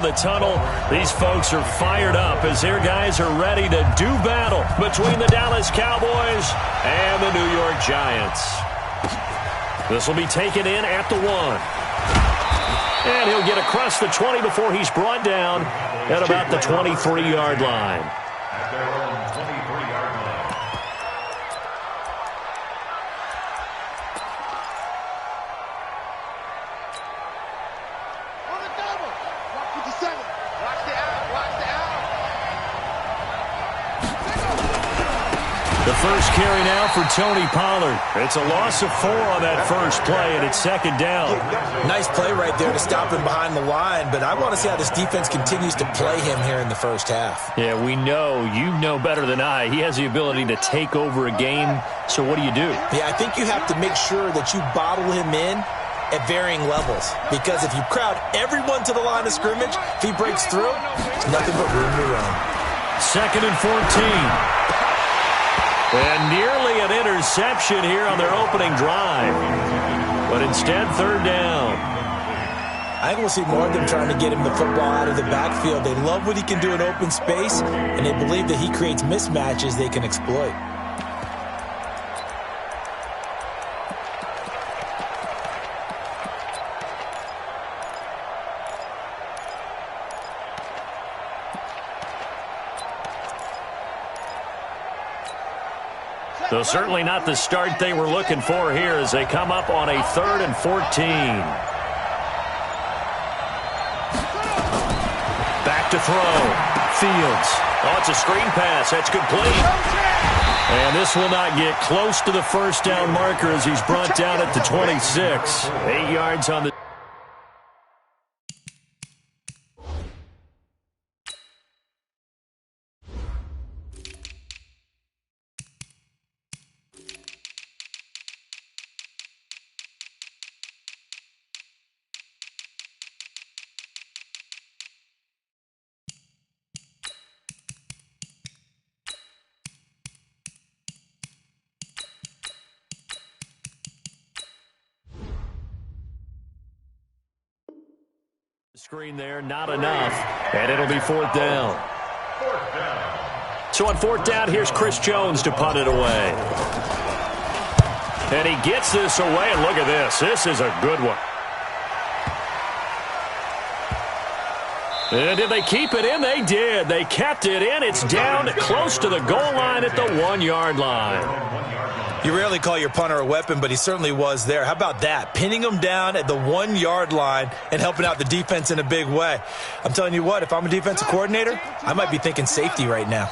The tunnel, these folks are fired up as their guys are ready to do battle between the Dallas Cowboys and the New York Giants. This will be taken in at the 1. And he'll get across the 20 before he's brought down at about the 23-yard line. The first carry now for Tony Pollard. It's a loss of 4 on that first play, and it's second down. Nice play right there to stop him behind the line, but I want to see how this defense continues to play him here in the first half. Yeah, we know. You know better than I. He has the ability to take over a game, so what do you do? Yeah, I think you have to make sure that you bottle him in at varying levels, because if you crowd everyone to the line of scrimmage, if he breaks through, there's nothing but room to run. Second and 14. And nearly an interception here on their opening drive. But instead, third down. I think we'll see more of them trying to get him the football out of the backfield. They love what he can do in open space, and they believe that he creates mismatches they can exploit. So certainly not the start they were looking for here as they come up on a 3rd and 14. Back to throw. Fields. Oh, it's a screen pass. That's complete. And this will not get close to the first down marker as he's brought down at the 26. 8 yards on the... Screen there, not enough, and it'll be 4th down. So on 4th down, here's Chris Jones to punt it away. And he gets this away, and look at this. This is a good one. And did they keep it in? They did. They kept it in. It's down close to the goal line at the 1-yard line. You rarely call your punter a weapon, but he certainly was there. How about that? Pinning him down at the 1-yard line and helping out the defense in a big way. I'm telling you what, if I'm a defensive coordinator, I might be thinking safety right now.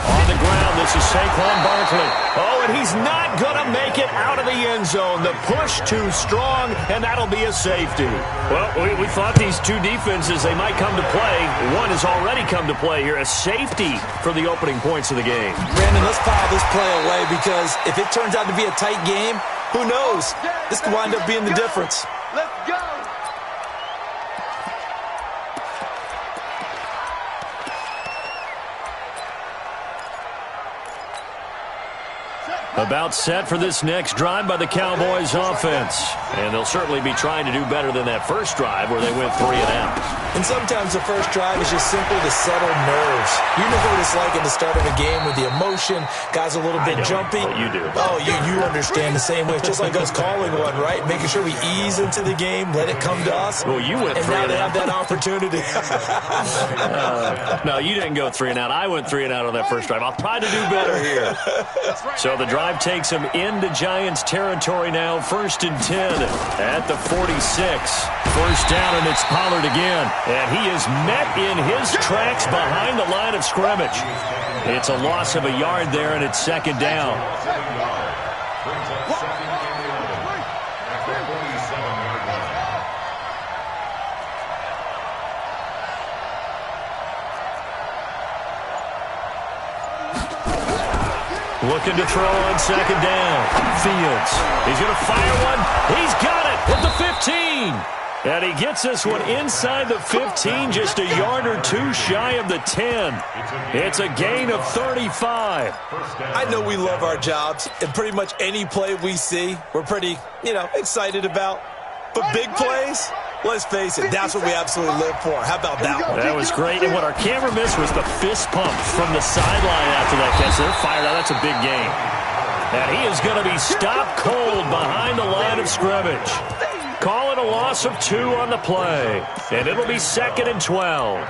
On the ground, this is Saquon Barkley. Oh, and he's not going to make it out of the end zone. The push too strong, and that'll be a safety. Well, we thought these two defenses, they might come to play. One has already come to play here, a safety for the opening points of the game. Brandon, let's pile this play away because if it turns out to be a tight game, who knows? This could wind up being the difference. Let's go. About set for this next drive by the Cowboys offense. And they'll certainly be trying to do better than that first drive where they went 3 and out. And sometimes the first drive is just simply to settle nerves. You know what it's like at the start of a game with the emotion, guys a little bit jumpy. You do. Oh, you understand the same way. It's just like us calling one, right? Making sure we ease into the game, let it come to us. Well, you went 3 and out. And now they have that opportunity. No, you didn't go 3 and out. I went 3 and out on that first drive. I'll try to do better here. So the drive takes him into Giants territory now. 1st and 10 at the 46. First down, and it's Pollard again. And he is met in his tracks behind the line of scrimmage. It's a loss of a yard there, and it's 2nd down. Looking to throw on 2nd down. Fields. He's going to fire one. He's got it at the 15. And he gets this one inside the 15, just a yard or two shy of the 10. It's a gain of 35. I know we love our jobs, and pretty much any play we see, we're pretty, excited about. But big plays, let's face it, that's what we absolutely live for. How about that one? That was great. And what our camera missed was the fist pump from the sideline after that catch. They're fired out. That's a big game. And he is going to be stopped cold behind the line of scrimmage. Call it a loss of 2 on the play. And it'll be 2nd and 12.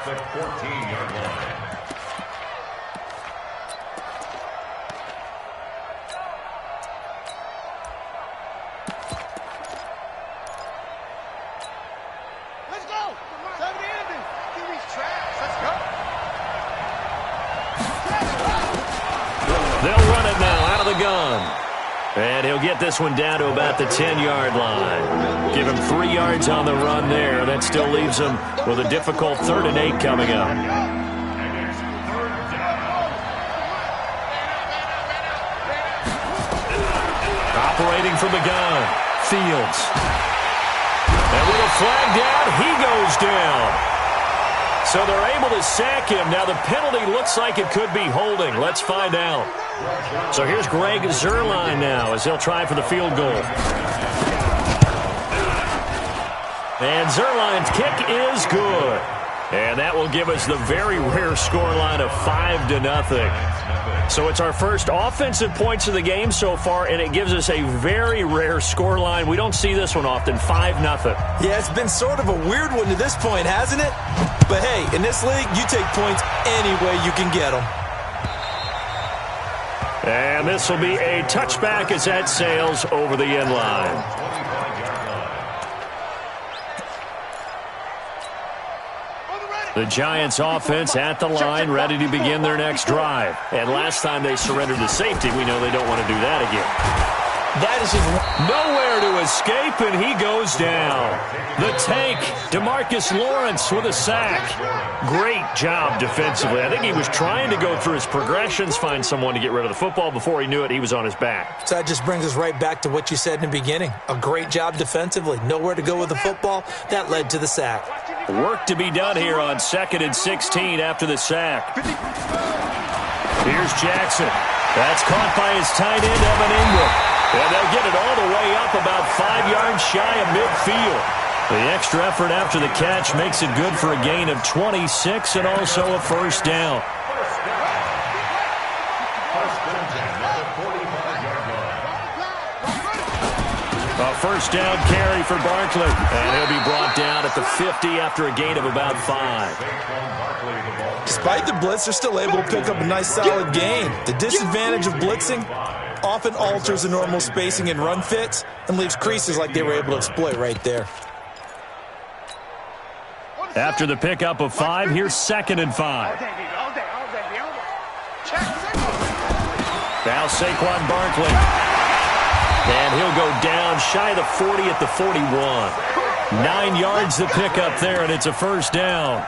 They'll run it now out of the gun. And he'll get this one down to about the 10-yard line. Give him 3 yards on the run there. That still leaves him with a difficult 3rd and 8 coming up. Operating from the gun, Fields. And with a flag down, he goes down. So they're able to sack him. Now the penalty looks like it could be holding. Let's find out. So here's Greg Zuerlein now as he'll try for the field goal. And Zuerlein's kick is good. And that will give us the very rare scoreline of 5-0. So it's our first offensive points of the game so far, and it gives us a very rare scoreline. We don't see this one often, 5-0. Yeah, it's been sort of a weird one to this point, hasn't it? But hey, in this league, you take points any way you can get them. And this will be a touchback as that sails over the end line. The Giants offense at the line, ready to begin their next drive. And last time they surrendered to safety, we know they don't want to do that again. That is just nowhere to escape, and he goes down. The tank, DeMarcus Lawrence with a sack. Great job defensively. I think he was trying to go through his progressions, find someone to get rid of the football. Before he knew it, he was on his back. So that just brings us right back to what you said in the beginning. A great job defensively. Nowhere to go with the football. That led to the sack. Work to be done here on 2nd and 16 after the sack. Here's Jackson. That's caught by his tight end, Evan Ingram. And they'll get it all the way up about 5 yards shy of midfield. The extra effort after the catch makes it good for a gain of 26 and also a first down. A first down carry for Barkley. And he'll be brought down at the 50 after a gain of about 5. Despite the blitz, they're still able to pick up a nice solid gain. The disadvantage of blitzing often alters the normal spacing and run fits and leaves creases like they were able to exploit right there. After the pickup of 5, here's 2nd and 5. Now Saquon Barkley. And he'll go down shy of the 40 at the 41. 9 yards to pick up there, and it's a first down.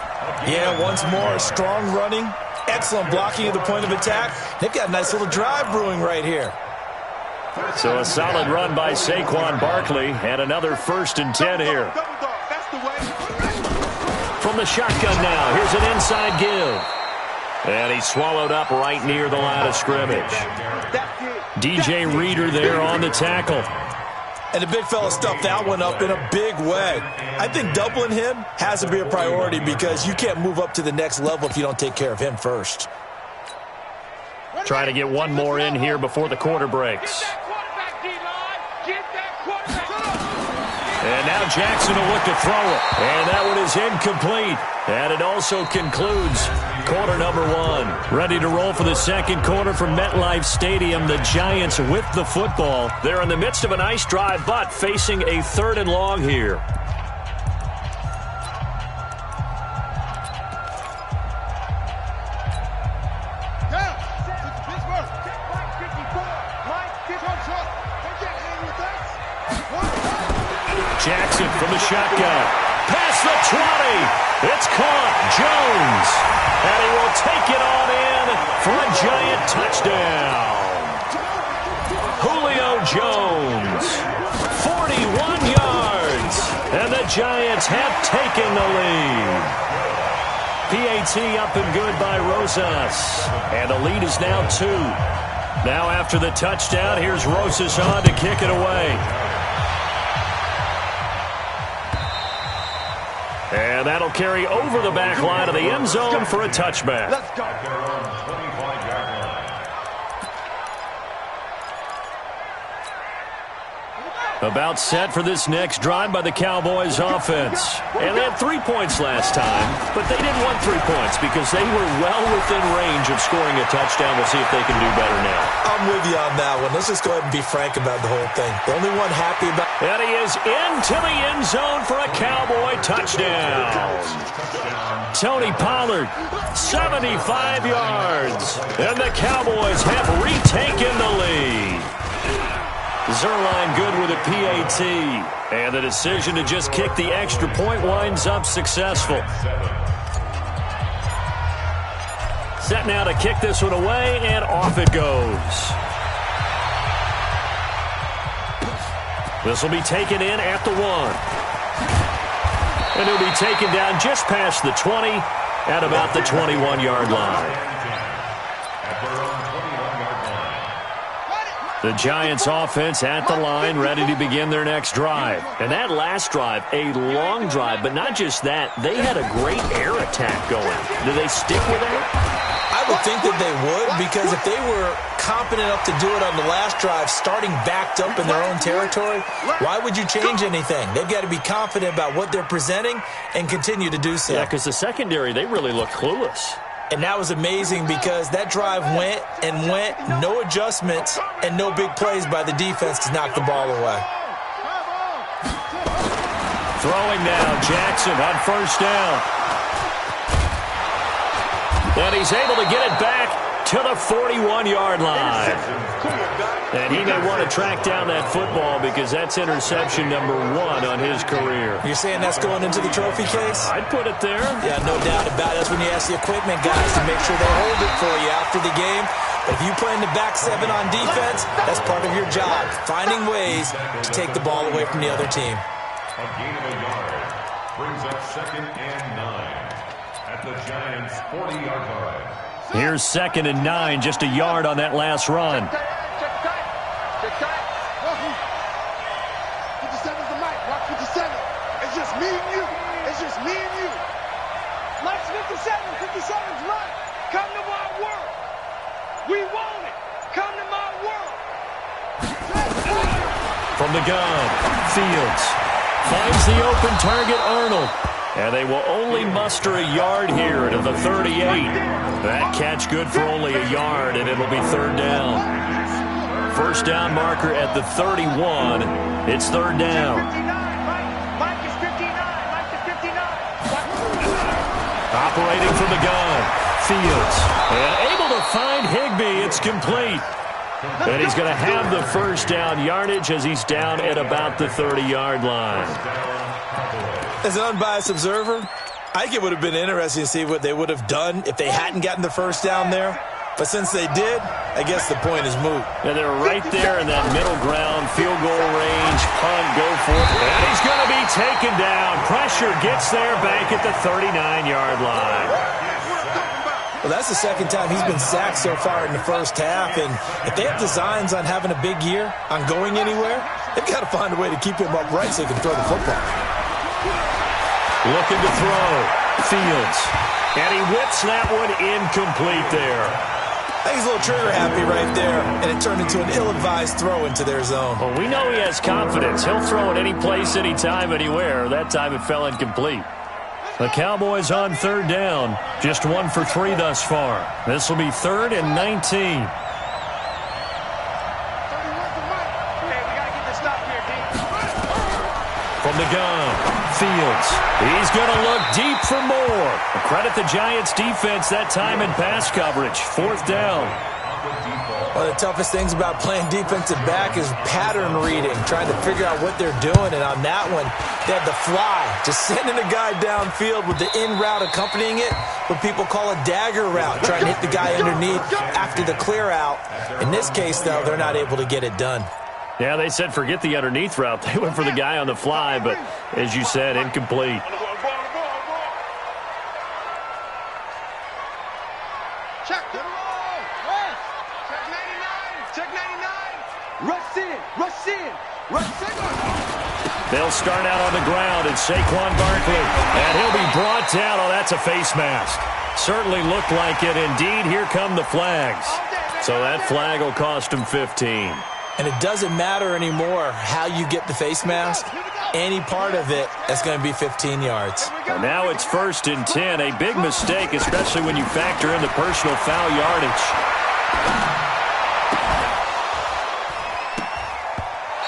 Yeah, once more, strong running, excellent blocking at the point of attack. They've got a nice little drive brewing right here. So a solid run by Saquon Barkley, and another 1st and 10 here. From the shotgun now, here's an inside give. And he's swallowed up right near the line of scrimmage. DJ Reader there on the tackle. And the big fella stuffed that one up in a big way. I think doubling him has to be a priority because you can't move up to the next level if you don't take care of him first. Try to get one more in here before the quarter breaks. And now Jackson will look to throw it. And that one is incomplete. And it also concludes quarter number 1. Ready to roll for the second quarter from MetLife Stadium. The Giants with the football. They're in the midst of a nice drive, but facing a 3rd and long here. Jackson from the shotgun. Past the 20. It's caught. Jones. And he will take it on in for a Giant touchdown. Julio Jones. 41 yards. And the Giants have taken the lead. PAT up and good by Rosas. And the lead is now 2. Now after the touchdown, here's Rosas on to kick it away. And that'll carry over the back line of the end zone for a touchback. Let's go. About set for this next drive by the Cowboys offense. And they had 3 points last time, but they didn't want 3 points because they were well within range of scoring a touchdown. We'll see if they can do better now. I'm with you on that one. Let's just go ahead and be frank about the whole thing. The only one happy about... And he is into the end zone for a Cowboy touchdown. Tony Pollard, 75 yards. And the Cowboys have retaken the lead. Zerline good with a PAT. And the decision to just kick the extra point winds up successful. Set now to kick this one away, and off it goes. This will be taken in at the 1. And it'll be taken down just past the 20 at about the 21-yard line. The Giants offense at the line, ready to begin their next drive. And that last drive, a long drive, but not just that. They had a great air attack going. Do they stick with it? I would think that they would, because if they were competent enough to do it on the last drive, starting backed up in their own territory, why would you change anything? They've got to be confident about what they're presenting and continue to do so. Yeah, because the secondary, they really look clueless. And that was amazing because that drive went and went, no adjustments and no big plays by the defense to knock the ball away. Throwing now, Jackson on first down. And he's able to get it back to the 41-yard line. And he may want to track down that football because that's interception number 1 on his career. You're saying that's going into the trophy case? I'd put it there. Yeah, no doubt about it. That's when you ask the equipment guys to make sure they hold it for you after the game. But if you play in the back 7 on defense, that's part of your job, finding ways to take the ball away from the other team. A gain of a yard brings up 2nd and 9 at the Giants' 40-yard line. Here's 2nd and 9, just a yard on that last run. It's just me and you. It's just me and you. Mike's 57's right. Come to my world. We want it. Come to my world. From the gun, Fields finds the open target, Arnold. And they will only muster a yard here to the 38. That catch good for only a yard, and it'll be 3rd down. First down marker at the 31. It's 3rd down. Mike is 59. Mike is 59. Operating from the gun, Fields. And able to find Higbee. It's complete. And he's going to have the first down yardage as he's down at about the 30-yard line. As an unbiased observer, I think it would have been interesting to see what they would have done if they hadn't gotten the first down there. But since they did, I guess the point is moot. And they're right there in that middle ground, field goal range, punt, go for it. And he's going to be taken down. Pressure gets there back at the 39-yard line. Well, that's the 2nd time he's been sacked so far in the first half. And if they have designs on having a big year, on going anywhere, they've got to find a way to keep him upright so he can throw the football. Looking to throw. Fields. And he whips that one incomplete there. I think he's a little trigger happy right there, and it turned into an ill-advised throw into their zone. Well, we know he has confidence. He'll throw it any place, anytime, anywhere. That time it fell incomplete. The Cowboys on 3rd down. Just 1 for 3 thus far. This will be 3rd and 19. From the gun, Fields. He's going to look deep for more. Credit the Giants' defense that time in pass coverage. 4th down. One of the toughest things about playing defensive back is pattern reading, trying to figure out what they're doing. And on that one, they had the fly, just sending a guy downfield with the in route accompanying it, what people call a dagger route, trying to hit the guy underneath after the clear out. In this case, though, they're not able to get it done. Yeah, they said forget the underneath route. They went for the guy on the fly, but as you said, incomplete. Check the roll. Check 99. Check 99. Rush in. Rush in. Rush in. They'll start out on the ground, and Saquon Barkley. And he'll be brought down. Oh, that's a face mask. Certainly looked like it. Indeed, here come the flags. So that flag will cost him 15. And it doesn't matter anymore how you get the face mask. Any part of it is going to be 15 yards. And now it's 1st and 10. A big mistake, especially when you factor in the personal foul yardage.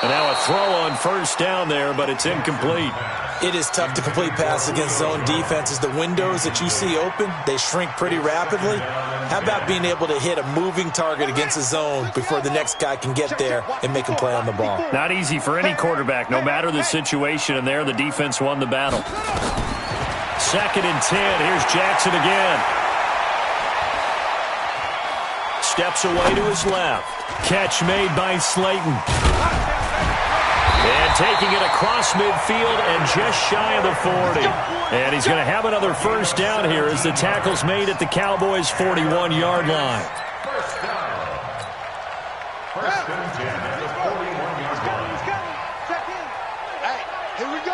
And now a throw on 1st down there, but it's incomplete. It is tough to complete passes against zone defenses. The windows that you see open, they shrink pretty rapidly. How about being able to hit a moving target against a zone before the next guy can get there and make a play on the ball? Not easy for any quarterback, no matter the situation, and there the defense won the battle. 2nd and 10. Here's Jackson again. Steps away to his left. Catch made by Slayton. And taking it across midfield and just shy of the 40. And he's going to have another 1st down here as the tackle's made at the Cowboys' 41-yard line. First down. 1st and 10 at the 41-yard line. Hey, here we go.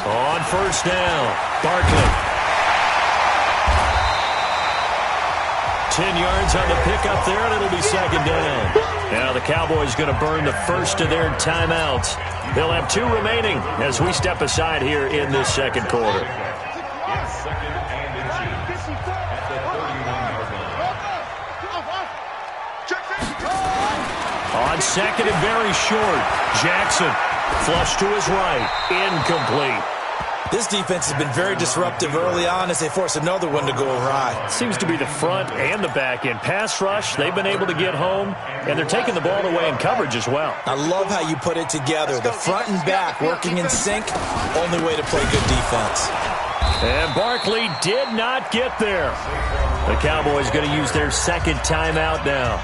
On 1st down, Barkley. 10 yards on the pickup there, and it'll be 2nd down. Now the Cowboys going to burn the 1st of their timeouts. They'll have 2 remaining as we step aside here in this 2nd quarter. It's 2nd and 10 at the 31-yard line. On 2nd and very short, Jackson flush to his right, incomplete. This defense has been very disruptive early on as they force another one to go awry. Seems to be the front and the back end. Pass rush, they've been able to get home, and they're taking the ball away in coverage as well. I love how you put it together. The front and back working in sync, only way to play good defense. And Barkley did not get there. The Cowboys going to use their 2nd timeout now.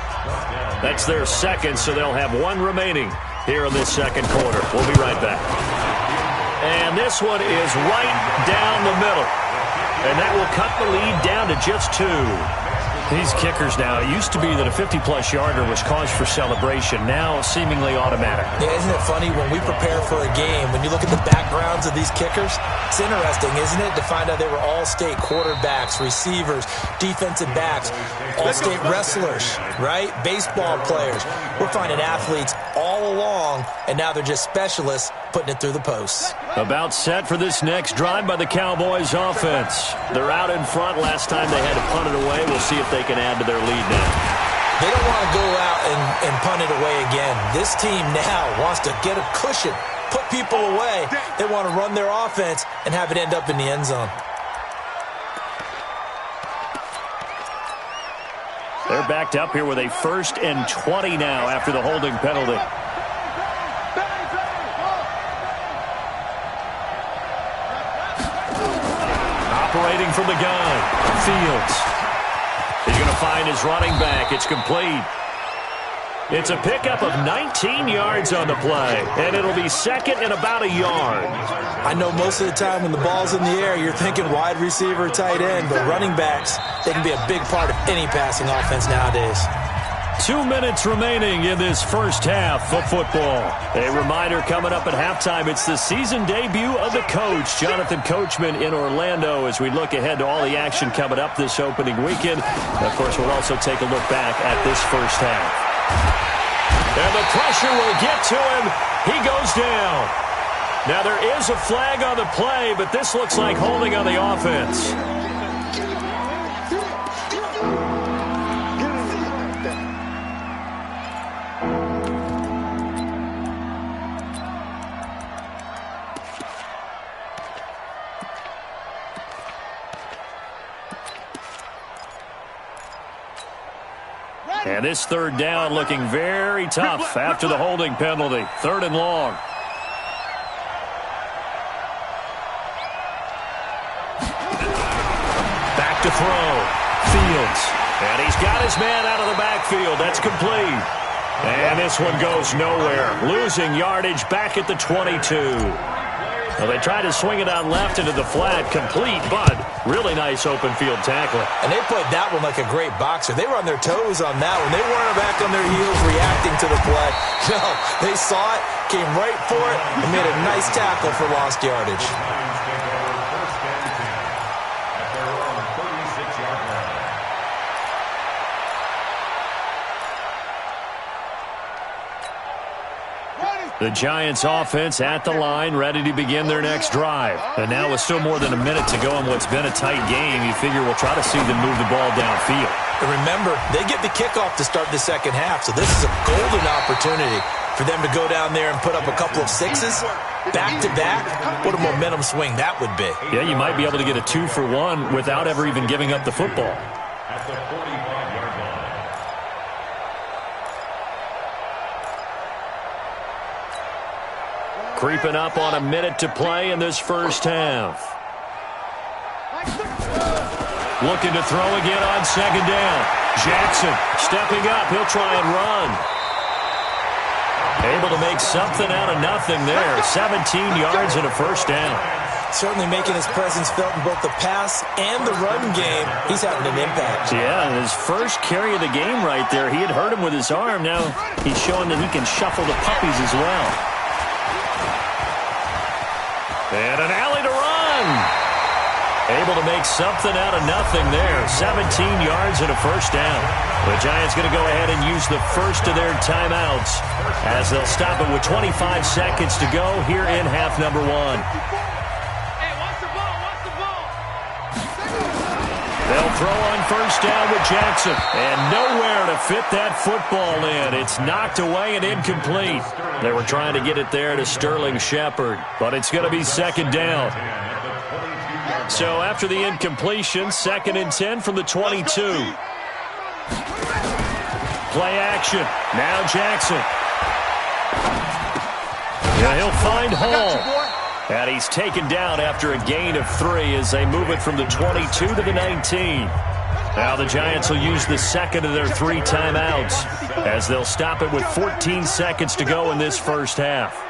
That's their 2nd, so they'll have 1 remaining here in this 2nd quarter. We'll be right back. And this one is right down the middle. And that will cut the lead down to just 2. These kickers now, it used to be that a 50-plus yarder was cause for celebration. Now seemingly automatic. Yeah, isn't it funny when we prepare for a game, when you look at the backgrounds of these kickers, it's interesting, isn't it, to find out they were all-state quarterbacks, receivers, defensive backs, all-state wrestlers, right? Baseball players. We're finding athletes all along, and now they're just specialists putting it through the posts. About set for this next drive by the Cowboys offense. They're out in front. Last time they had to punt it away. We'll see if they can add to their lead now. They don't want to go out and punt it away again. This team now wants to get a cushion, put people away. They want to run their offense and have it end up in the end zone. They're backed up here with a 1st and 20 now after the holding penalty. Operating from the gun, Fields. He's going to find his running back. It's complete. It's a pickup of 19 yards on the play, and it'll be 2nd and about a yard. I know most of the time when the ball's in the air, you're thinking wide receiver, tight end, but running backs, they can be a big part of any passing offense nowadays. 2 minutes remaining in this 1st half of football. A reminder coming up at halftime, it's the season debut of the coach, Jonathan Coachman in Orlando, as we look ahead to all the action coming up this opening weekend. Of course, we'll also take a look back at this 1st half. And the pressure will get to him. He goes down. Now, there is a flag on the play, but this looks like holding on the offense. And this 3rd down looking very tough after the holding penalty. 3rd and long. Back to throw. Fields. And he's got his man out of the backfield. That's complete. And this one goes nowhere. Losing yardage back at the 22. Well, they tried to swing it out left into the flat, complete, but really nice open field tackling. And they played that one like a great boxer. They were on their toes on that one. They weren't back on their heels reacting to the play. No, they saw it, came right for it, and made a nice tackle for lost yardage. The Giants offense at the line, ready to begin their next drive. And now with still more than a minute to go in what's been a tight game, you figure we'll try to see them move the ball downfield. And remember, they get the kickoff to start the second half, so this is a golden opportunity for them to go down there and put up a couple of sixes back-to-back. What a momentum swing that would be. Yeah, you might be able to get a 2-for-1 without ever even giving up the football. At the 45-yard line. Creeping up on a minute to play in this first half. Looking to throw again on second down. Jackson stepping up. He'll try and run. Able to make something out of nothing there. 17 yards and a first down. Certainly making his presence felt in both the pass and the run game. He's having an impact. Yeah, his first carry of the game right there. He had hurt him with his arm. Now he's showing that he can shuffle the puppies as well. And an alley to run. Able to make something out of nothing there. 17 yards and a first down. The Giants going to go ahead and use the first of their timeouts as they'll stop it with 25 seconds to go here in half number one. They'll throw on first down with Jackson. And nowhere to fit that football in. It's knocked away and incomplete. They were trying to get it there to Sterling Shepard. But it's going to be second down. So after the incompletion, 2nd and 10 from the 22. Play action. Now Jackson. Yeah, he'll find Hall. And he's taken down after a gain of 3 as they move it from the 22 to the 19. Now the Giants will use the second of their 3 timeouts as they'll stop it with 14 seconds to go in this first half.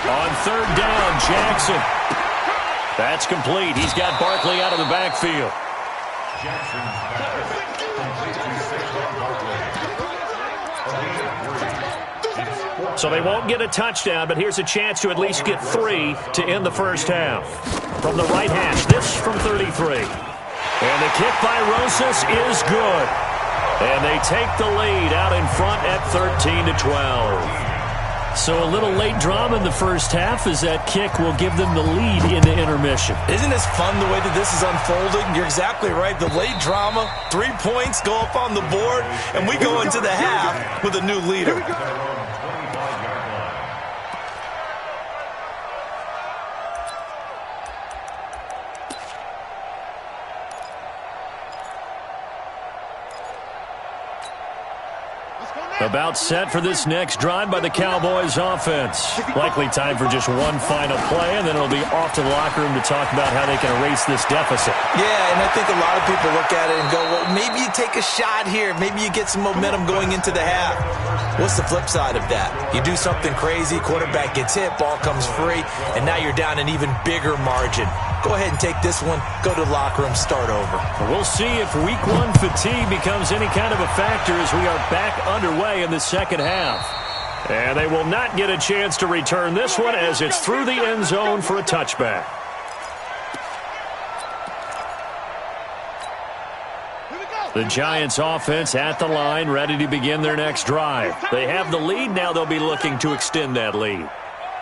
On third down, Jackson. That's complete. He's got Barkley out of the backfield. So they won't get a touchdown, but here's a chance to at least get 3 to end the first half. From the right hash, this from 33. And the kick by Rosas is good. And they take the lead out in front at 13-12. So a little late drama in the first half as that kick will give them the lead into intermission. Isn't this fun the way that this is unfolding? You're exactly right. The late drama, 3 points go up on the board, and we go into the half with a new leader. About set for this next drive by the Cowboys offense. Likely time for just one final play, and then it'll be off to the locker room to talk about how they can erase this deficit. Yeah, and I think a lot of people look at it and go, well, maybe you take a shot here. Maybe you get some momentum going into the half. What's the flip side of that? You do something crazy, quarterback gets hit, ball comes free, and now you're down an even bigger margin. Go ahead and take this one, go to the locker room, start over. We'll see if week 1 fatigue becomes any kind of a factor as we are back underway in the second half. And they will not get a chance to return this one as it's through the end zone for a touchback. The Giants offense at the line, ready to begin their next drive. They have the lead, now they'll be looking to extend that lead.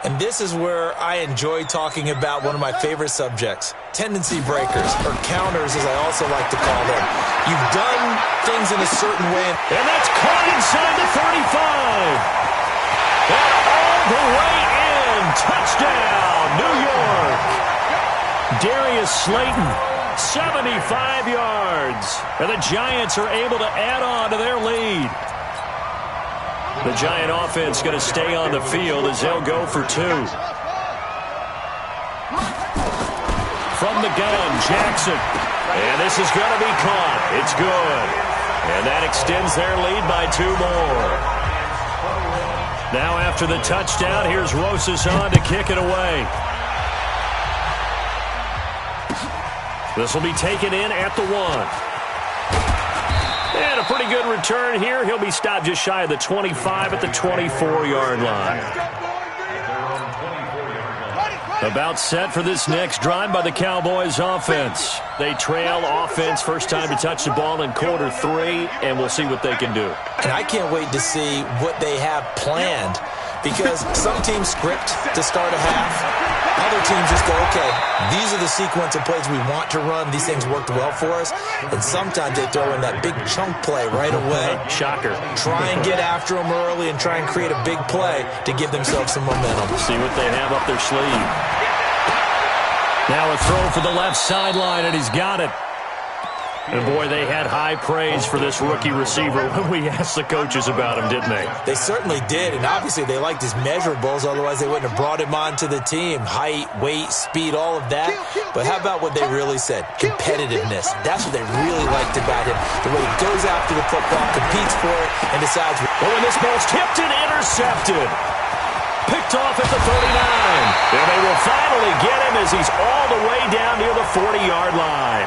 And this is where I enjoy talking about one of my favorite subjects, tendency breakers, or counters as I also like to call them. You've done things in a certain way. And that's caught inside the 35. And all the way in. Touchdown, New York. Darius Slayton, 75 yards. And the Giants are able to add on to their lead. The Giant offense going to stay on the field as they'll go for 2. From the gun, Jackson. And this is going to be caught. It's good. And that extends their lead by 2 more. Now after the touchdown, here's Rosas on to kick it away. This will be taken in at the 1. And a pretty good return here. He'll be stopped just shy of the 25 at the 24-yard line. About set for this next drive by the Cowboys offense. They trail offense, first time to touch the ball in quarter 3, and we'll see what they can do. And I can't wait to see what they have planned, because some teams script to start a half. Other teams just go, okay, these are the sequence of plays we want to run. These things worked well for us. And sometimes they throw in that big chunk play right away. Shocker. Try and get after them early and try and create a big play to give themselves some momentum. See what they have up their sleeve. Now a throw for the left sideline, and he's got it. And, boy, they had high praise for this rookie receiver when we asked the coaches about him, didn't they? They certainly did, and obviously they liked his measurables. Otherwise, they wouldn't have brought him onto the team. Height, weight, speed, all of that. But how about what they really said? Competitiveness. That's what they really liked about him. The way he goes after the football, competes for it, and decides. Oh, and this ball's tipped and intercepted. Picked off at the 39. And they will finally get him as he's all the way down near the 40-yard line.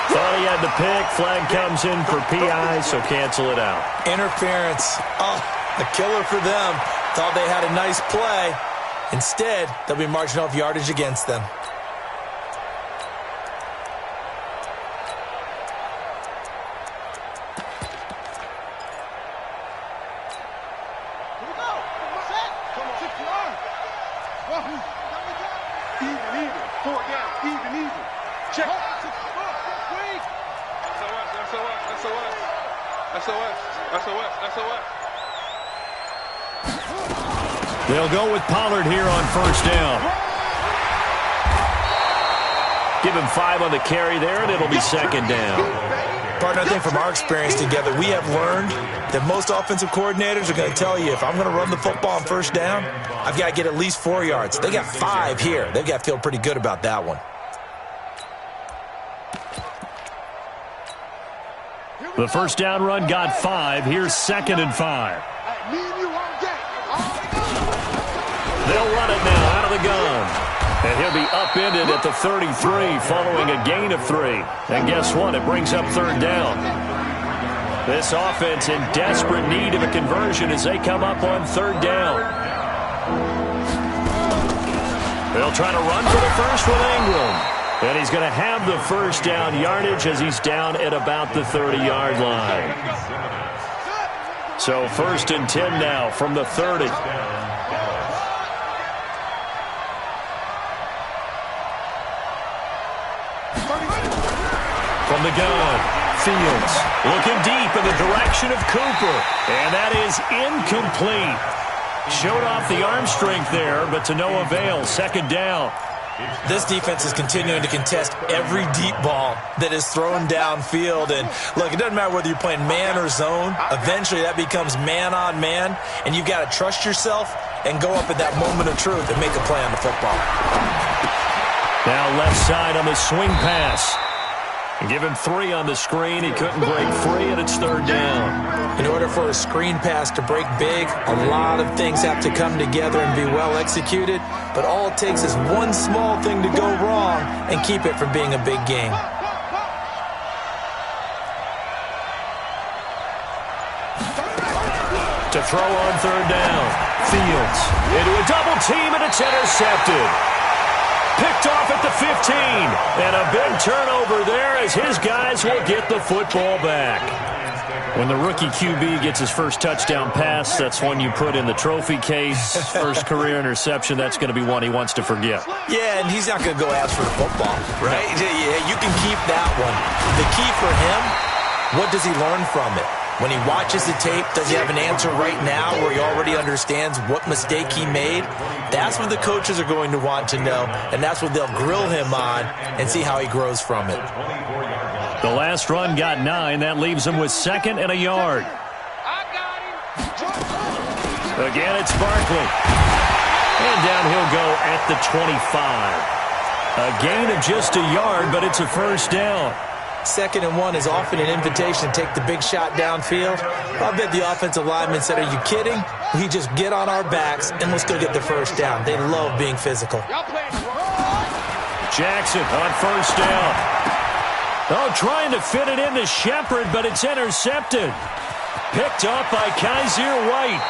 Thought he had the pick. Flag comes in for PI, so cancel it out. Interference. Oh, a killer for them. Thought they had a nice play. Instead, they'll be marching off yardage against them. Even. 4 down. Even. Check. SOS. They'll go with Pollard here on first down. Give him 5 on the carry there, and it'll be second down. Partner, I think from our experience together, we have learned that most offensive coordinators are going to tell you, if I'm going to run the football on first down, I've got to get at least 4 yards. They got 5 here. They've got to feel pretty good about that one. The first down run got 5. Here's 2nd and 5. They'll run it now out of the gun. And he'll be upended at the 33 following a gain of 3. And guess what? It brings up 3rd down. This offense in desperate need of a conversion as they come up on 3rd down. They'll try to run for the first with Ingram. And he's going to have the first down yardage as he's down at about the 30-yard line. So 1st and 10 now from the 30. From the gun, Fields looking deep in the direction of Cooper. And that is incomplete. Showed off the arm strength there, but to no avail. 2nd down. This defense is continuing to contest every deep ball that is thrown downfield. And, look, it doesn't matter whether you're playing man or zone. Eventually, that becomes man-on-man, and you've got to trust yourself and go up at that moment of truth and make a play on the football. Now left side on the swing pass. And give him 3 on the screen. He couldn't break free, and it's 3rd down. In order for a screen pass to break big, a lot of things have to come together and be well executed. But all it takes is one small thing to go wrong and keep it from being a big game. To throw on 3rd down. Fields into a double team, and it's intercepted. Picked off at the 15. And a big turnover there as his guys will get the football back. When the rookie QB gets his first touchdown pass, that's one you put in the trophy case. First career interception, that's going to be one he wants to forget. Yeah, and he's not going to go ask for the football, right? Yeah, you can keep that one. The key for him, what does he learn from it? When he watches the tape, does he have an answer right now where he already understands what mistake he made? That's what the coaches are going to want to know, and that's what they'll grill him on and see how he grows from it. The last run got 9. That leaves him with 2nd and a yard. Again, it's Barkley. And down he'll go at the 25. A gain of just a yard, but it's a first down. 2nd and 1 is often an invitation to take the big shot downfield. I bet the offensive lineman said, are you kidding? We just get on our backs and let's go get the first down. They love being physical. Jackson on first down. Oh, trying to fit it into Shepard, but it's intercepted. Picked up by Kaiser White.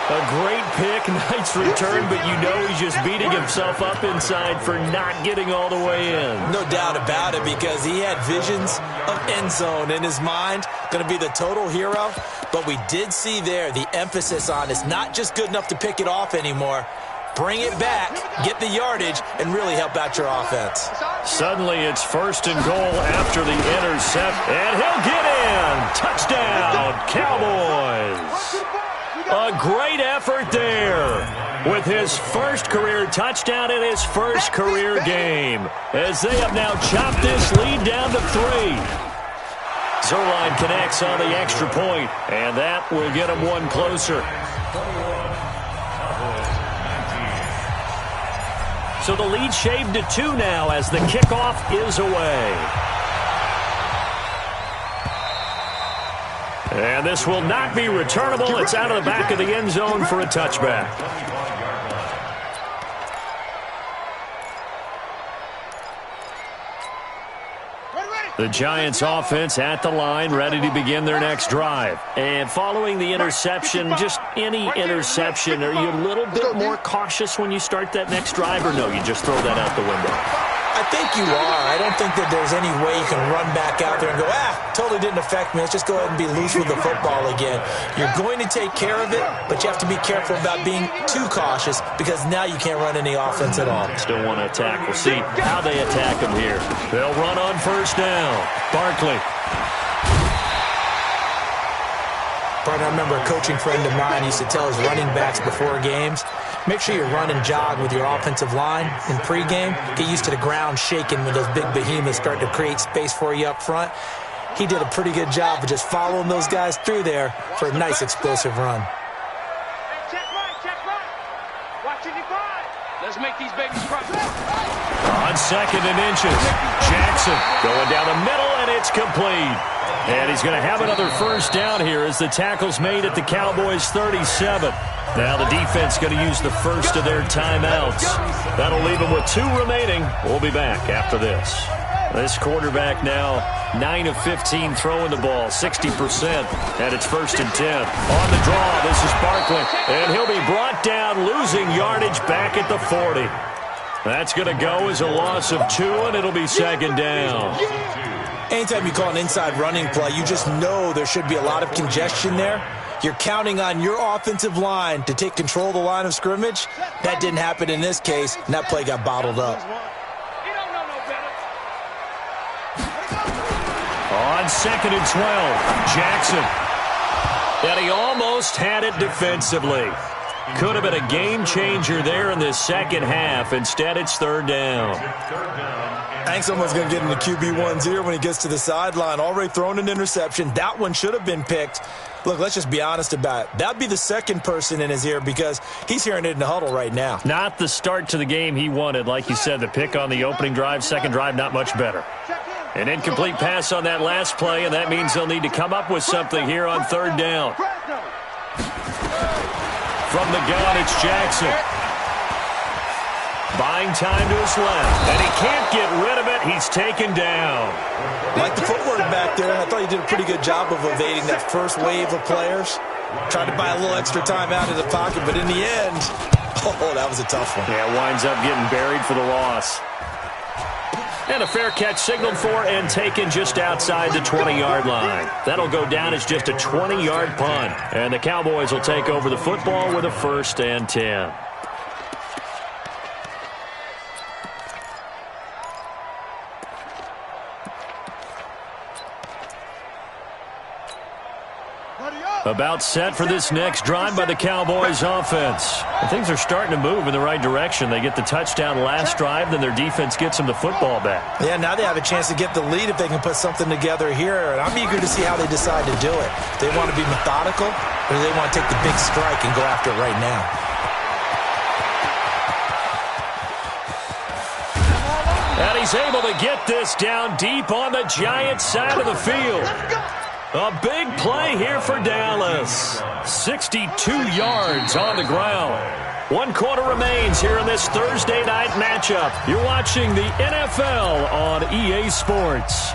A great pick, nice return, but you know he's just beating himself up inside for not getting all the way in. No doubt about it, because he had visions of end zone in his mind. Going to be the total hero. But we did see there the emphasis on it's not just good enough to pick it off anymore. Bring it back, get the yardage, and really help out your offense. Suddenly it's 1st and goal after the intercept, and he'll get in. Touchdown, Cowboys. A great effort there with his first career touchdown in his first career game, as they have now chopped this lead down to 3. Zerline connects on the extra point, and that will get him one closer. So the lead shaved to 2 now as the kickoff is away. And this will not be returnable. It's out of the back of the end zone for a touchback. The Giants offense at the line, ready to begin their next drive. And following the interception, just any interception, are you a little bit more cautious when you start that next drive, or no, you just throw that out the window? I think you are. I don't think that there's any way you can run back out there and go, totally didn't affect me. Let's just go ahead and be loose with the football again. You're going to take care of it, but you have to be careful about being too cautious, because now you can't run any offense at all. Still want to attack. We'll see how they attack him here. They'll run on first down. Barkley. Brian, I remember a coaching friend of mine used to tell his running backs before games, make sure you run and jog with your offensive line in pregame. Get used to the ground shaking when those big behemoths start to create space for you up front. He did a pretty good job of just following those guys through there for a nice explosive run. Check right. Watching you five. Let's make these babies cry. On 2nd and inches, Jackson going down the middle, and it's complete. And he's going to have another first down here as the tackle's made at the Cowboys' 37. Now the defense going to use the first of their timeouts. That'll leave them with 2 remaining. We'll be back after this. This quarterback now 9 of 15 throwing the ball, 60%, and it's 1st and 10. On the draw, this is Barkley, and he'll be brought down, losing yardage back at the 40. That's going to go as a loss of 2, and it'll be 2nd down. Anytime you call an inside running play, you just know there should be a lot of congestion there. You're counting on your offensive line to take control of the line of scrimmage. That didn't happen in this case, and that play got bottled up. On 2nd and 12, Jackson. And he almost had it defensively. Could have been a game changer there in the second half. Instead, it's 3rd down. I think someone's going to get in the QB1's ear when he gets to the sideline. Already thrown an interception. That one should have been picked. Look, let's just be honest about it. That'd be the second person in his ear, because he's hearing it in the huddle right now. Not the start to the game he wanted. Like you said, the pick on the opening drive, second drive, not much better. An incomplete pass on that last play, and that means they'll need to come up with something here on 3rd down. From the gun, it's Jackson. Buying time to his left, and he can't get rid of it. He's taken down. Like the footwork back there, I thought he did a pretty good job of evading that first wave of players. Tried to buy a little extra time out of the pocket, but in the end, oh, that was a tough one. Yeah, winds up getting buried for the loss. And a fair catch signaled for and taken just outside the 20-yard line. That'll go down as just a 20-yard punt. And the Cowboys will take over the football with a 1st and 10. About set for this next drive by the Cowboys offense. And things are starting to move in the right direction. They get the touchdown last drive, then their defense gets them the football back. Yeah, now they have a chance to get the lead if they can put something together here. And I'm eager to see how they decide to do it. Do they want to be methodical, or do they want to take the big strike and go after it right now? And he's able to get this down deep on the Giants side of the field. A big play here for Dallas. 62 yards on the ground. 1 quarter remains here in this Thursday night matchup. You're watching the NFL on EA Sports.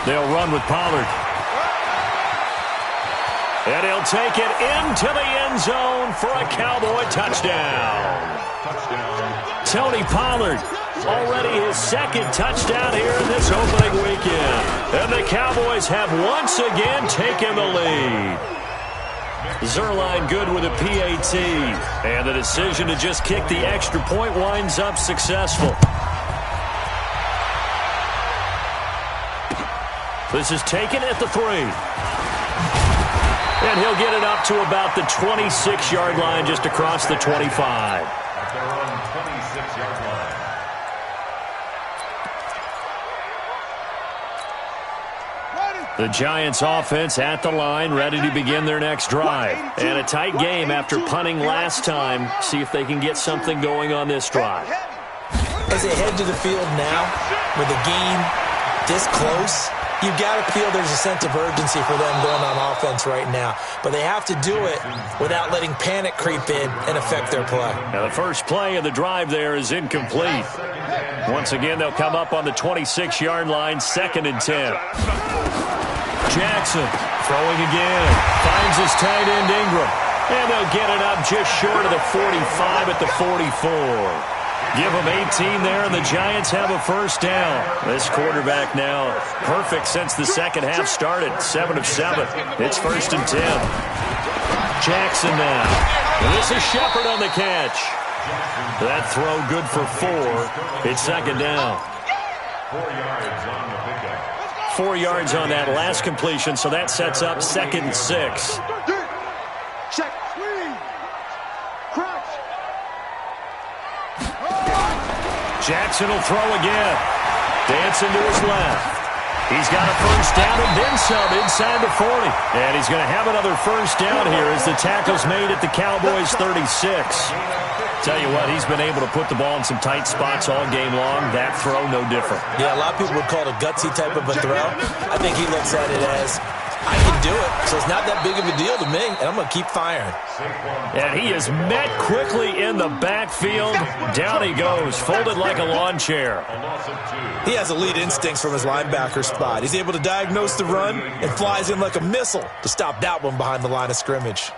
They'll run with Pollard. And he'll take it into the end zone for a Cowboy touchdown. Tony Pollard, already his second touchdown here in this opening weekend. And the Cowboys have once again taken the lead. Zerline good with a PAT. And the decision to just kick the extra point winds up successful. This is taken at the 3. And he'll get it up to about the 26-yard line, just across the 25. At their own 26-yard line. The Giants offense at the line, ready to begin their next drive. And a tight game after punting last time. See if they can get something going on this drive. As they head to the field now, with the game this close, you've got to feel there's a sense of urgency for them going on offense right now. But they have to do it without letting panic creep in and affect their play. Now the first play of the drive there is incomplete. Once again, they'll come up on the 26-yard line, 2nd and 10. Jackson throwing again. Finds his tight end Ingram. And they'll get it up just short of the 45 at the 44. Give them 18 there, and the Giants have a first down. This quarterback now perfect since the second half started. 7 of 7. It's 1st and 10. Jackson now. And this is Shepard on the catch. That throw good for 4. It's 2nd down. 4 yards on the pickup. 4 yards on that last completion, so that sets up 2nd and 6. Check. Crouch. Jackson will throw again. Dancing to his left. He's got a first down and then some inside the 40. And he's going to have another first down here as the tackle's made at the Cowboys' 36. Tell you what, he's been able to put the ball in some tight spots all game long. That throw, no different. Yeah, a lot of people would call it a gutsy type of a throw. I think he looks at it as, I can do it, so it's not that big of a deal to me, and I'm going to keep firing. And he is met quickly in the backfield. Down he goes, folded like a lawn chair. He has elite instincts from his linebacker spot. He's able to diagnose the run and flies in like a missile to stop that one behind the line of scrimmage.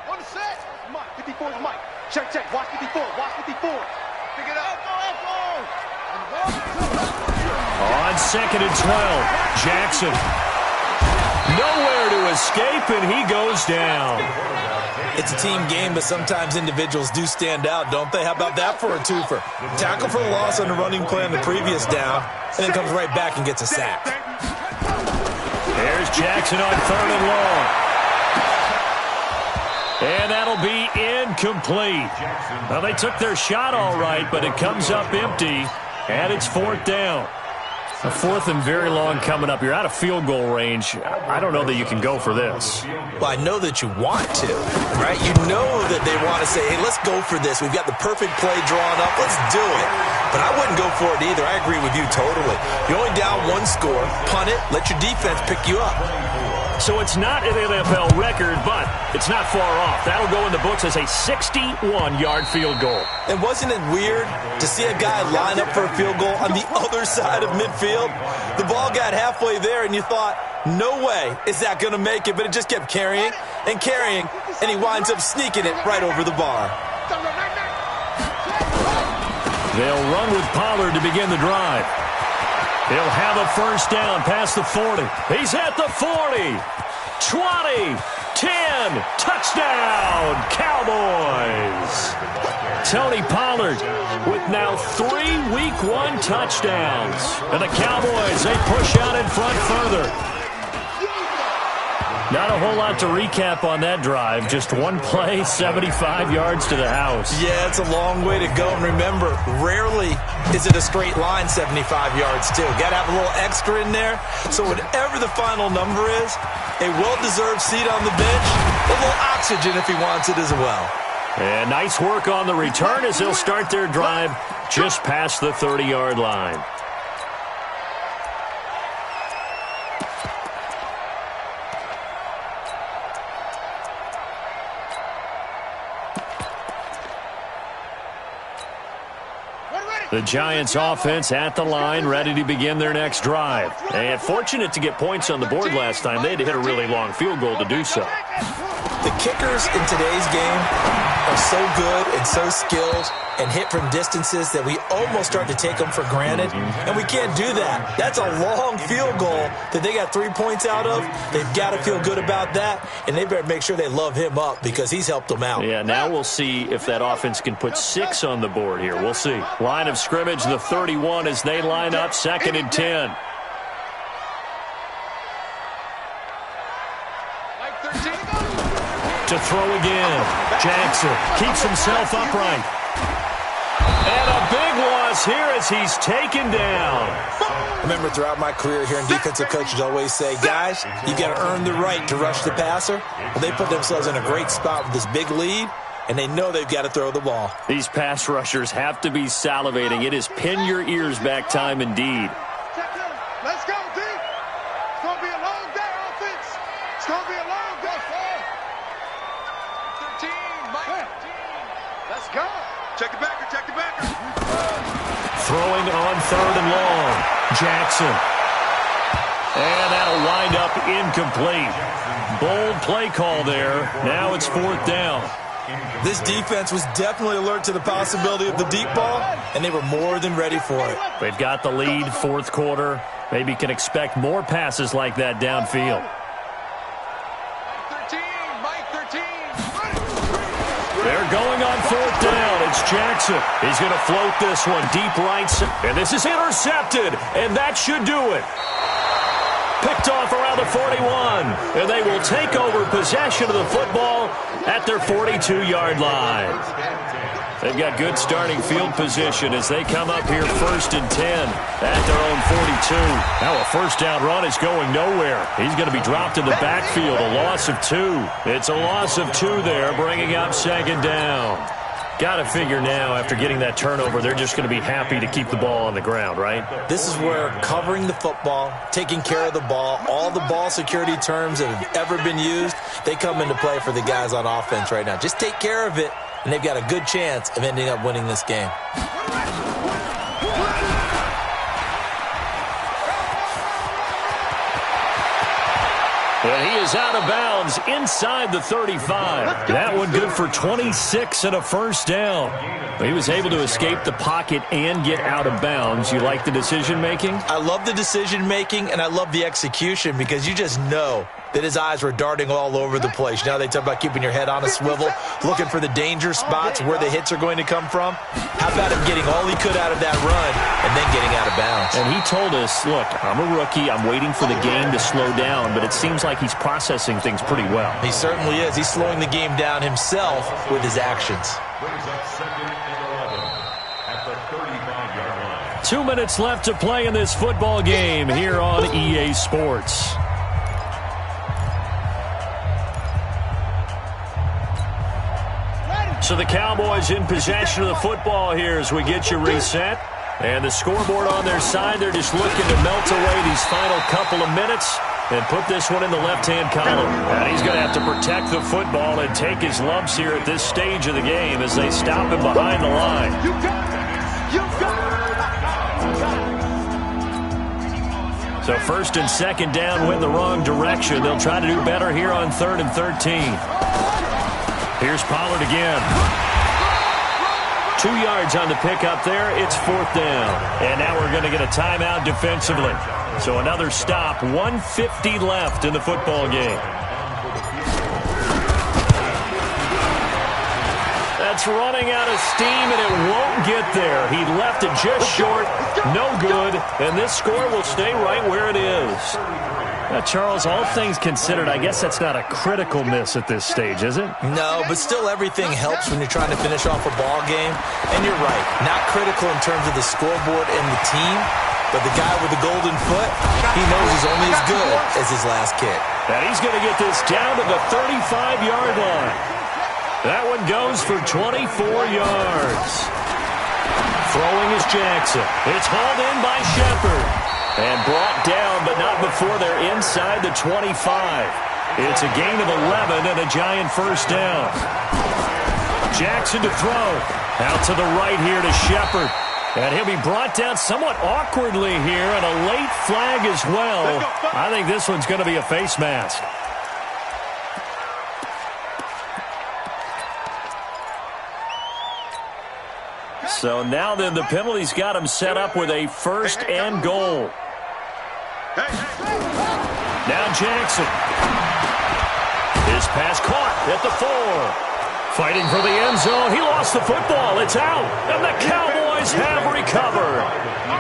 On the set. Mike, 54 is Mike. Check, check. Watch 54. Watch 54. Pick it up. On 2nd and 12, Jackson. Nowhere to escape, and he goes down. It's a team game, but sometimes individuals do stand out, don't they? How about that for a twofer? Tackle for the loss on the running play on the previous down, and then comes right back and gets a sack. There's Jackson on 3rd and long. And that'll be incomplete. Well, they took their shot all right, but it comes up empty, and it's 4th down. A 4th and very long coming up. You're out of field goal range. I don't know that you can go for this. Well, I know that you want to, right? You know that they want to say, hey, let's go for this. We've got the perfect play drawn up. Let's do it. But I wouldn't go for it either. I agree with you totally. You're only down 1 score. Punt it. Let your defense pick you up. So it's not an NFL record, but it's not far off. That'll go in the books as a 61-yard field goal. And wasn't it weird to see a guy line up for a field goal on the other side of midfield? The ball got halfway there, and you thought, no way is that going to make it, but it just kept carrying and carrying, and he winds up sneaking it right over the bar. They'll run with Pollard to begin the drive. He'll have a first down past the 40. He's at the 40. 20. 10. Touchdown, Cowboys. Tony Pollard with now 3 Week 1 touchdowns. And the Cowboys, they push out in front further. Not a whole lot to recap on that drive. Just one play, 75 yards to the house. Yeah, it's a long way to go. And remember, rarely is it a straight line 75 yards, too. Got to have a little extra in there. So whatever the final number is, a well-deserved seat on the bench, a little oxygen if he wants it as well. And nice work on the return as they'll start their drive just past the 30-yard line. The Giants offense at the line, ready to begin their next drive. And fortunate to get points on the board last time. They had to hit a really long field goal to do so. The kickers in today's game are so good and so skilled and hit from distances that we almost start to take them for granted, and we can't do that. That's a long field goal that they got 3 points out of. They've got to feel good about that, and they better make sure they love him up because he's helped them out. Yeah, now we'll see if that offense can put 6 on the board here. We'll see. Line of scrimmage, the 31 as they line up, 2nd and 10. To throw again. Jackson keeps himself upright. And a big loss here as he's taken down. Remember, throughout my career here in defensive coaches always say, guys, you got to earn the right to rush the passer. Well, they put themselves in a great spot with this big lead, and they know they've got to throw the ball. These pass rushers have to be salivating. It is pin your ears back time indeed. Let's go, D. It's going to be a long day, offense. It's going to be a long day, Paul. 13, Mike. 13. Let's go. Check the backer, check the backer. Throwing on 3rd and long. Jackson. And that'll wind up incomplete. Bold play call there. Now it's 4th down. This defense was definitely alert to the possibility of the deep ball, and they were more than ready for it. They've got the lead, 4th quarter. Maybe can expect more passes like that downfield. 13, Mike 13. They're going on 4th down. It's Jackson. He's going to float this one deep right. And this is intercepted. And that should do it. Picked off around the 41. And they will take over possession of the football at their 42-yard line. They've got good starting field position as they come up here 1st and 10 at their own 42. Now a 1st down run is going nowhere. He's going to be dropped in the backfield, a loss of 2. It's a loss of 2 there, bringing up 2nd down. Got to figure now, after getting that turnover, they're just going to be happy to keep the ball on the ground, right? This is where covering the football, taking care of the ball, all the ball security terms that have ever been used, they come into play for the guys on offense right now. Just take care of it, and they've got a good chance of ending up winning this game. And he is out of bounds inside the 35. That one good for 26 and a 1st down. He was able to escape the pocket and get out of bounds. You like the decision-making? I love the decision-making, and I love the execution because you just know that his eyes were darting all over the place. You know, they talk about keeping your head on a swivel, looking for the danger spots where the hits are going to come from. How about him getting all he could out of that run and then getting out of bounds? And he told us, look, I'm a rookie. I'm waiting for the game to slow down, but it seems like he's processing things pretty well. He certainly is. He's slowing the game down himself with his actions. Brings up 2nd and 11 at the 35-yard line. 2 minutes left to play in this football game here on EA Sports. So the Cowboys in possession of the football here as we get you reset. And the scoreboard on their side, they're just looking to melt away these final couple of minutes and put this one in the left-hand column. And he's going to have to protect the football and take his lumps here at this stage of the game as they stop him behind the line. You got it. You got it. So 1st and 2nd down went the wrong direction. They'll try to do better here on 3rd and 13. Here's Pollard again. 2 yards on the pickup there. It's 4th down. And now we're going to get a timeout defensively. So another stop. 1:50 left in the football game. That's running out of steam, and it won't get there. He left it just short. No good. And this score will stay right where it is. Charles, all things considered, I guess that's not a critical miss at this stage, is it? No, but still everything helps when you're trying to finish off a ball game. And you're right, not critical in terms of the scoreboard and the team, but the guy with the golden foot, he knows he's only as good as his last kick. And he's going to get this down to the 35-yard line. That one goes for 24 yards. Throwing is Jackson. It's hauled in by Shepard. And brought down, but not before they're inside the 25. It's a gain of 11 and a Giant first down. Jackson to throw. Out to the right here to Shepard. And he'll be brought down somewhat awkwardly here, and a late flag as well. I think this one's going to be a face mask. So now then the penalty's got him set up with a first and goal. Now Jackson. His pass caught at the 4. Fighting for the end zone. He lost the football. It's out. And the Cowboys have recovered.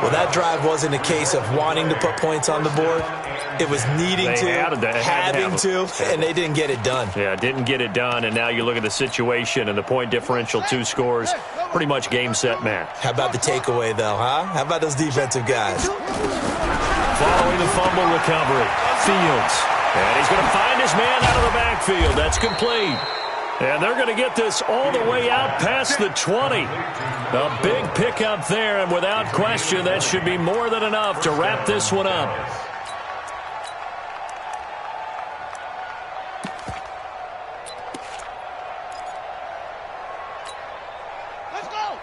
Well, that drive wasn't a case of wanting to put points on the board. It was needing to, having to, and they didn't get it done. Yeah, didn't get it done, and now you look at the situation and the point differential, 2 scores, pretty much game, set, match. How about the takeaway, though, huh? How about those defensive guys? Following the fumble recovery, Fields. And he's going to find his man out of the backfield. That's complete. And they're going to get this all the way out past the 20. A big pickup there, and without question, that should be more than enough to wrap this one up.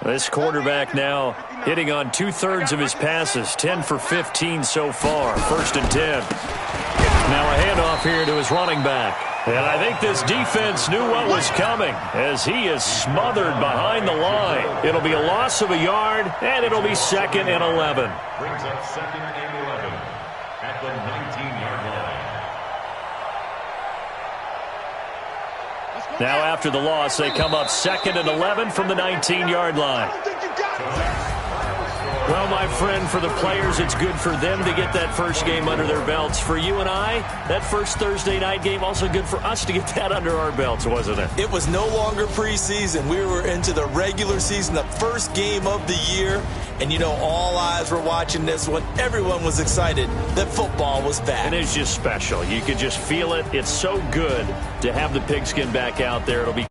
This quarterback now hitting on 2/3 of his passes, 10 for 15 so far, 1st and 10. Now a handoff here to his running back. And I think this defense knew what was coming as he is smothered behind the line. It'll be a loss of a yard, and it'll be 2nd and 11. Brings up 2nd and 11 at the 19-yard line. Now after the loss, they come up 2nd and 11 from the 19-yard line. Well, my friend, for the players, it's good for them to get that first game under their belts. For you and I, that first Thursday night game, also good for us to get that under our belts, wasn't it? It was no longer preseason. We were into the regular season, the first game of the year. And, you know, all eyes were watching this one. Everyone was excited that football was back. And it's just special. You could just feel it. It's so good to have the pigskin back out there. It'll be